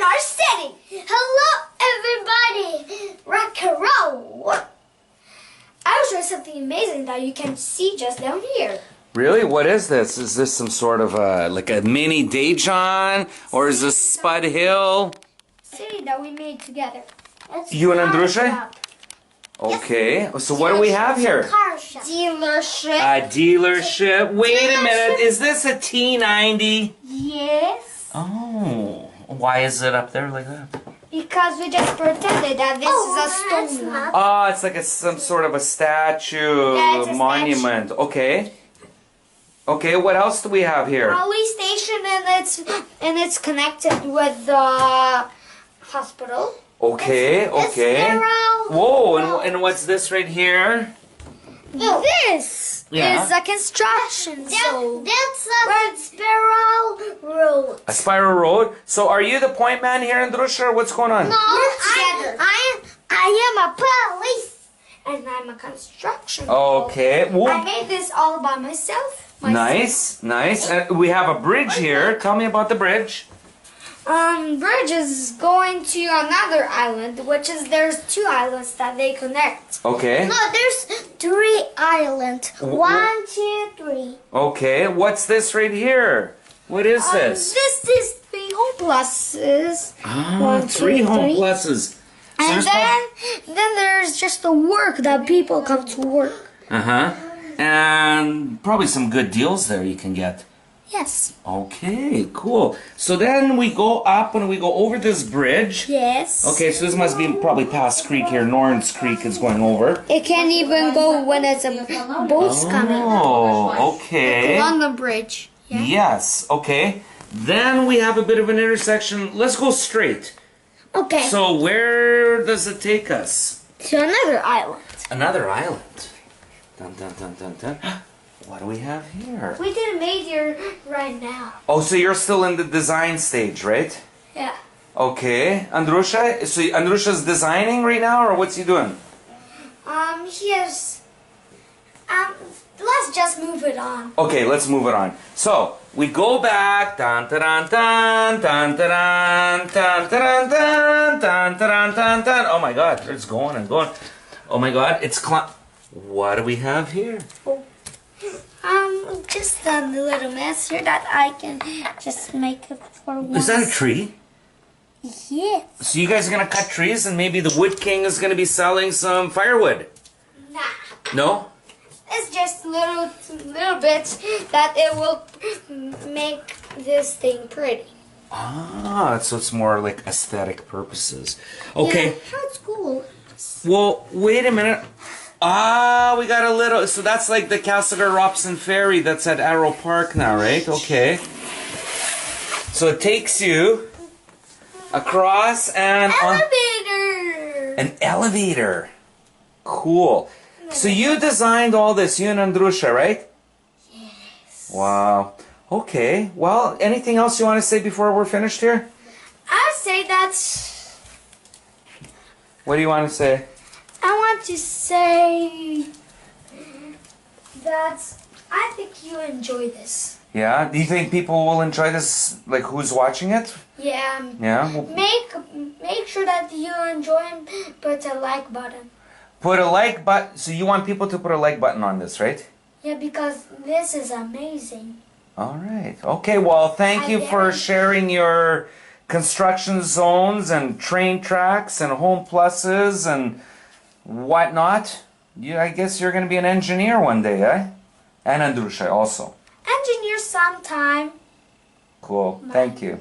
our city. Hello, everybody. Rock and roll. I will show you something amazing that you can see just down here. Really? What is this? Is this some sort of like a mini Daejeon? Or is this Spud Hill? City that we made together. You and Andrusha? Okay. So what do we have here? Car shop. Dealership. A dealership. Wait a minute. Is this a T90? Yes. Oh. Why is it up there like that? Because we just pretended that this is a stone one. Oh, it's like some sort of a statue, Yeah, it's a monument. Okay. Okay, what else do we have here? Police station, and it's connected with the hospital. Okay, okay. Whoa, and what's this right here? This is a construction zone. That's a spiral road. A spiral road? So are you the point man here, Andrusha, or what's going on? No, I am a police, and I'm a construction. Okay. Whoa. I made this all by myself. Nice, nice. We have a bridge here. Tell me about the bridge. Bridge is going to another island, which is there's 2 islands that they connect. Okay. No, there's 3 islands. 1, 2, 3. Okay. What's this right here? What is this? This is 3 home pluses. Ah, 1, 3 2, home 3. pluses. So And then there's just the work that people come to work. Uh-huh. And probably some good deals there you can get. Yes. Okay, cool. So then we go up and we go over this bridge. Yes. Okay, so this must be probably past Creek here. Norns Creek is going over. It can't even go when it's a boat's coming. Oh, okay. On the bridge. Yeah. Yes, okay. Then we have a bit of an intersection. Let's go straight. Okay. So where does it take us? To another island. Another island. Dun dun dun dun dun. What do we have here? We did major right now. Oh, so you're still in the design stage, right? Yeah. Okay. Andrusha? So Andrusha's designing right now, or what's he doing? He is. Let's just move it on. Okay, let's move it on. So we go back. Dun dun dun dun dun dun dun dun dun dun dun dun dun. Oh my God! It's going and going. Oh my God! It's What do we have here? Just a little mess here that I can just make it for once. Is that a tree? Yes. So you guys are gonna cut trees, and maybe the Wood King is gonna be selling some firewood. Nah. No? It's just little bits that it will make this thing pretty. Ah, so it's more like aesthetic purposes. Okay. Yeah, that's cool. Well, wait a minute. Ah, we got a little. So that's like the Castlegar Robson Ferry that's at Arrow Park now, right? Okay. So it takes you across and on Elevator. an elevator. Cool. So you designed all this, you and Andrusha, right? Yes. Wow. Okay. Well, anything else you want to say before we're finished here? I'd say that's. What do you want to say? I want to say that I think you enjoy this. Yeah? Do you think people will enjoy this? Like, who's watching it? Yeah. Yeah? Well, Make sure that you enjoy and put a like button. put a like button. So you want people to put a like button on this, right? Yeah, because this is amazing. All right. Okay, well, thank you for sharing your construction zones and train tracks and home pluses and whatnot. I guess you're going to be an engineer one day, eh? And Andrusha also. Engineer sometime. Cool. Thank you.